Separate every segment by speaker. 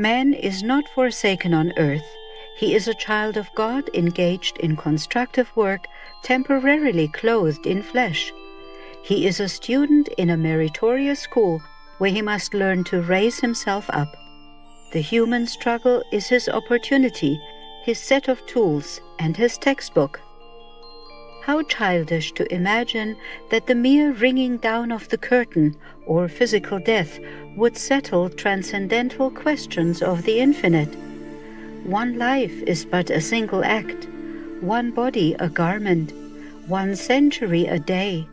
Speaker 1: Man is not forsaken on earth. He is a child of God engaged in constructive work, temporarily clothed in flesh. He is a student in a meritorious school where he must learn to raise himself up. The human struggle is his opportunity, his set of tools, and his textbook. How childish to imagine that the mere ringing down of the curtain or physical death would settle transcendental questions of the infinite. One life is but a single act, one body a garment, one century a day,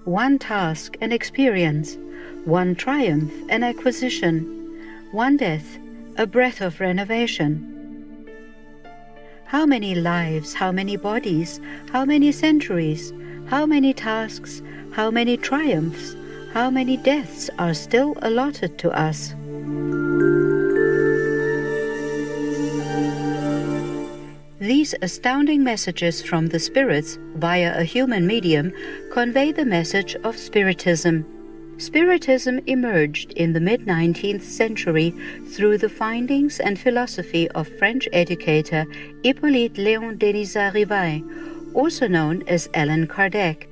Speaker 1: one task an experience, one triumph an acquisition, one death a breath of renovation. How many lives, how many bodies, how many centuries, how many tasks, how many triumphs, how many deaths are still allotted to us? These astounding messages from the spirits via a human medium convey the message of Spiritism. Spiritism emerged in the mid-19th century through the findings and philosophy of French educator Hippolyte Léon Denis Rivail, also known as Allan Kardec.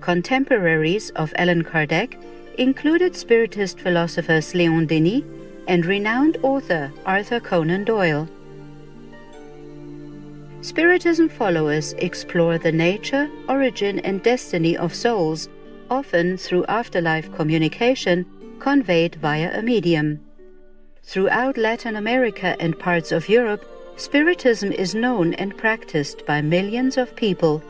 Speaker 1: Contemporaries of Allan Kardec included Spiritist philosophers Léon Denis and renowned author Arthur Conan Doyle. Spiritism followers explore the nature, origin, and destiny of souls, often through afterlife communication conveyed via a medium. Throughout Latin America and parts of Europe, Spiritism is known and practiced by millions of people.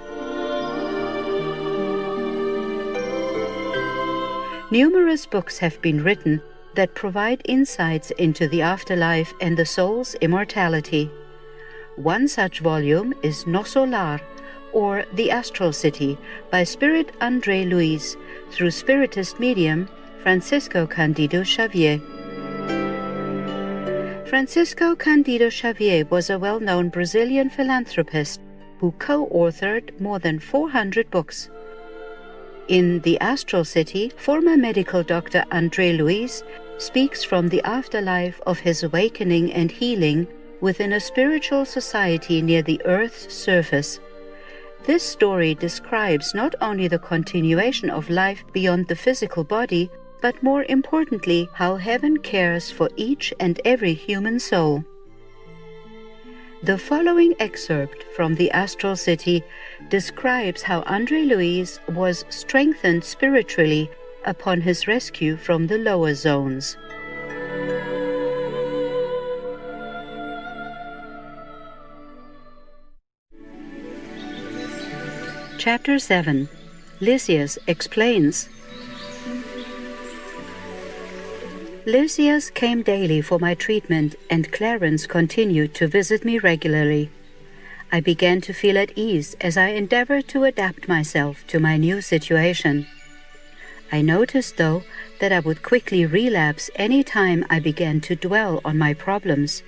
Speaker 1: Numerous books have been written that provide insights into the afterlife and the soul's immortality. One such volume is No Solar, or The Astral City, by Spirit André Luiz, through Spiritist medium Francisco Cândido Xavier. Francisco Cândido Xavier was a well-known Brazilian philanthropist who co-authored more than 400 books. In The Astral City, former medical doctor André Luiz speaks from the afterlife of his awakening and healing within a spiritual society near the Earth's surface. This story describes not only the continuation of life beyond the physical body, but more importantly, how heaven cares for each and every human soul. The following excerpt from The Astral City describes how André Luiz was strengthened spiritually upon his rescue from the lower zones. Chapter 7. Lysias explains. Lysias came daily for my treatment, and Clarence continued to visit me regularly. I began to feel at ease as I endeavored to adapt myself to my new situation. I noticed, though, that I would quickly relapse any time I began to dwell on my problems.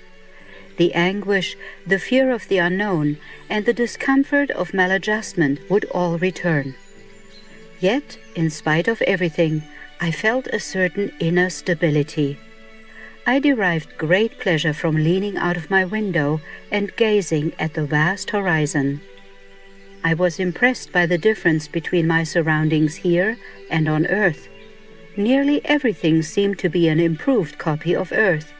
Speaker 1: The anguish, the fear of the unknown, and the discomfort of maladjustment would all return. Yet, in spite of everything, I felt a certain inner stability. I derived great pleasure from leaning out of my window and gazing at the vast horizon. I was impressed by the difference between my surroundings here and on Earth. Nearly everything seemed to be an improved copy of Earth.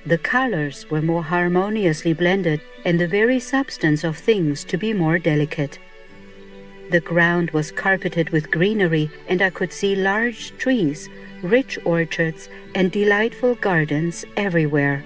Speaker 1: The colors were more harmoniously blended, and the very substance of things to be more delicate. The ground was carpeted with greenery, and I could see large trees, rich orchards, and delightful gardens everywhere.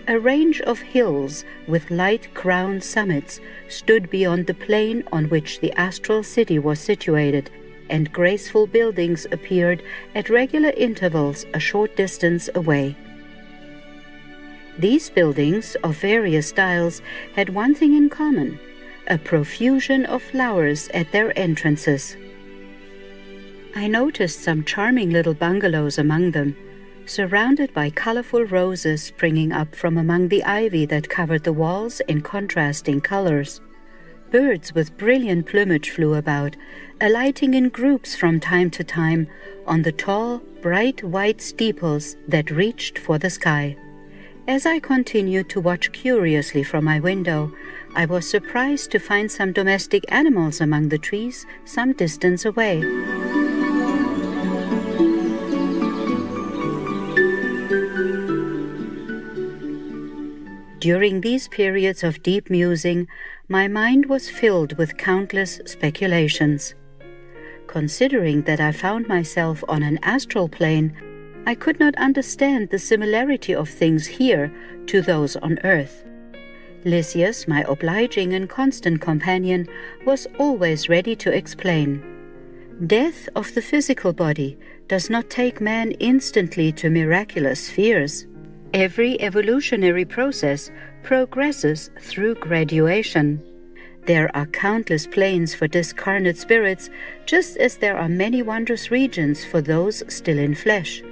Speaker 1: A range of hills with light-crowned summits stood beyond the plain on which the astral city was situated, and graceful buildings appeared at regular intervals a short distance away. These buildings, of various styles, had one thing in common: a profusion of flowers at their entrances. I noticed some charming little bungalows among them, surrounded by colorful roses springing up from among the ivy that covered the walls in contrasting colors. Birds with brilliant plumage flew about, alighting in groups from time to time on the tall, bright white steeples that reached for the sky. As I continued to watch curiously from my window, I was surprised to find some domestic animals among the trees some distance away. During these periods of deep musing, my mind was filled with countless speculations. Considering that I found myself on an astral plane, I could not understand the similarity of things here to those on earth. Lysias, my obliging and constant companion, was always ready to explain. Death of the physical body does not take man instantly to miraculous spheres. Every evolutionary process progresses through graduation. There are countless planes for discarnate spirits, just as there are many wondrous regions for those still in flesh.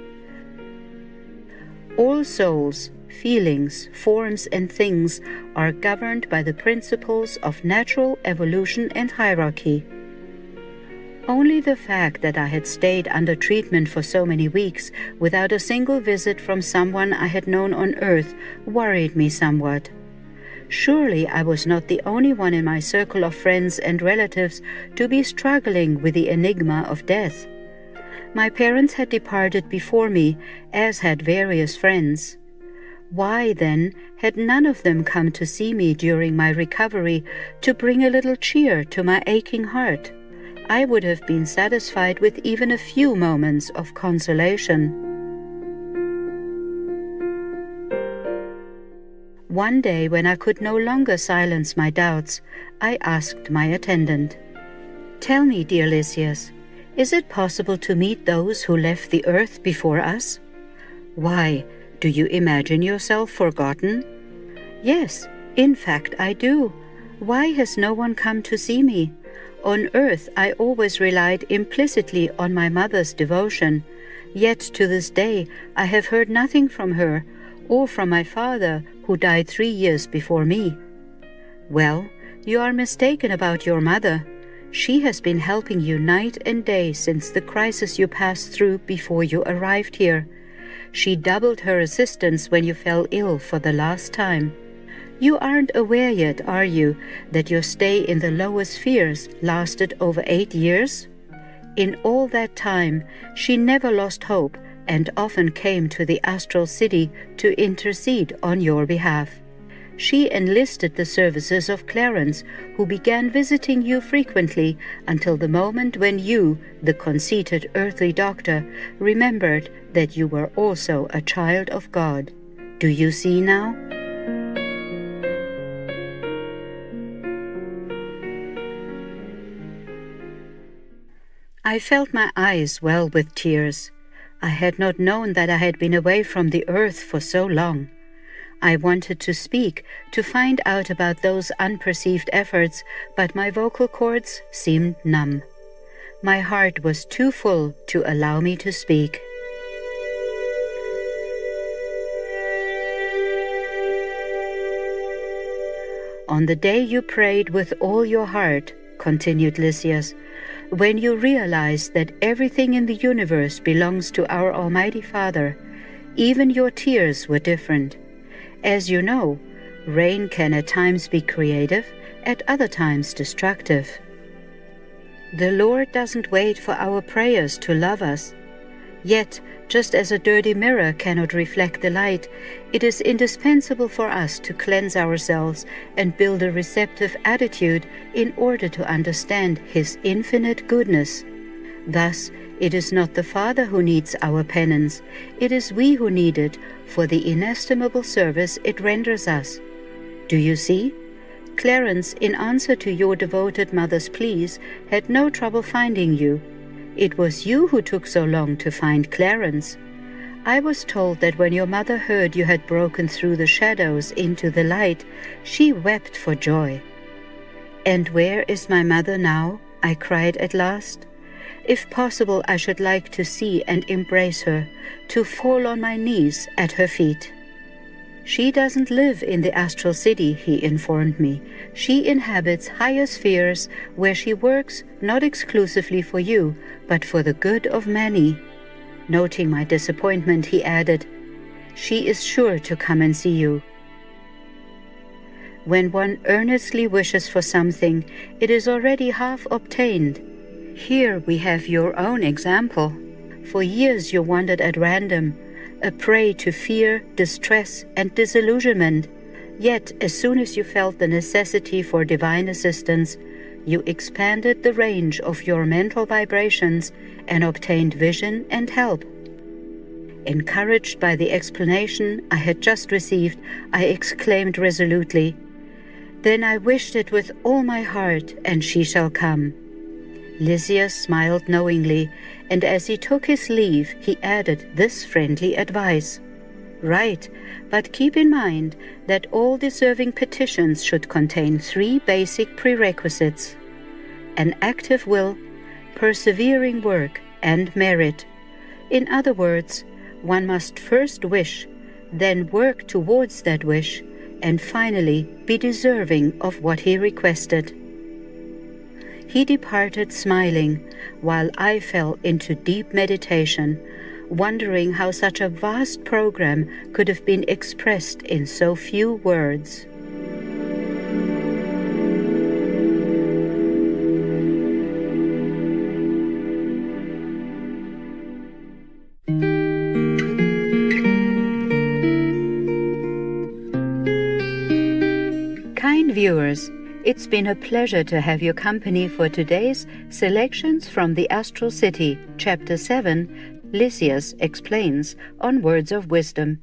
Speaker 1: All souls, feelings, forms, and things are governed by the principles of natural evolution and hierarchy. Only the fact that I had stayed under treatment for so many weeks without a single visit from someone I had known on earth worried me somewhat. Surely I was not the only one in my circle of friends and relatives to be struggling with the enigma of death. My parents had departed before me, as had various friends. Why, then, had none of them come to see me during my recovery to bring a little cheer to my aching heart? I would have been satisfied with even a few moments of consolation. One day, when I could no longer silence my doubts, I asked my attendant, "Tell me, dear Lysias, is it possible to meet those who left the earth before us?" "Why, do you imagine yourself forgotten?" "Yes, in fact I do. Why has no one come to see me? On earth I always relied implicitly on my mother's devotion, yet to this day I have heard nothing from her, or from my father, who died 3 years before me." "Well, you are mistaken about your mother. She has been helping you night and day since the crisis you passed through before you arrived here. She doubled her assistance when you fell ill for the last time. You aren't aware yet, are you, that your stay in the lower spheres lasted over 8 years? In all that time, she never lost hope and often came to the astral city to intercede on your behalf. She enlisted the services of Clarence, who began visiting you frequently until the moment when you, the conceited earthly doctor, remembered that you were also a child of God. Do you see now?" I felt my eyes well with tears. I had not known that I had been away from the earth for so long. I wanted to speak, to find out about those unperceived efforts, but my vocal cords seemed numb. My heart was too full to allow me to speak. "On the day you prayed with all your heart," continued Lysias, "when you realized that everything in the universe belongs to our Almighty Father, even your tears were different. As you know, rain can at times be creative, at other times destructive. The Lord doesn't wait for our prayers to love us. Yet, just as a dirty mirror cannot reflect the light, it is indispensable for us to cleanse ourselves and build a receptive attitude in order to understand His infinite goodness. Thus, it is not the Father who needs our penance, it is we who need it for the inestimable service it renders us. Do you see? Clarence, in answer to your devoted mother's pleas, had no trouble finding you. It was you who took so long to find Clarence. I was told that when your mother heard you had broken through the shadows into the light, she wept for joy." "And where is my mother now?" I cried at last. "If possible, I should like to see and embrace her, to fall on my knees at her feet." She doesn't live in the astral city, he informed me. She inhabits higher spheres where she works not exclusively for you, but for the good of many. Noting my disappointment, he added, "She is sure to come and see you." When one earnestly wishes for something, it is already half obtained. Here we have your own example. For years you wandered at random, a prey to fear, distress, and disillusionment. Yet, as soon as you felt the necessity for divine assistance, you expanded the range of your mental vibrations and obtained vision and help. Encouraged by the explanation I had just received, I exclaimed resolutely, "Then I wished it with all my heart, and she shall come." Lysias smiled knowingly, and as he took his leave, he added this friendly advice. "Right, but keep in mind that all deserving petitions should contain 3 basic prerequisites: an active will, persevering work, and merit. In other words, one must first wish, then work towards that wish, and finally be deserving of what he requested." He departed smiling, while I fell into deep meditation, wondering how such a vast program could have been expressed in so few words. Kind viewers, it's been a pleasure to have your company for today's Selections from the Astral City, Chapter 7, Lysias Explains, on Words of Wisdom.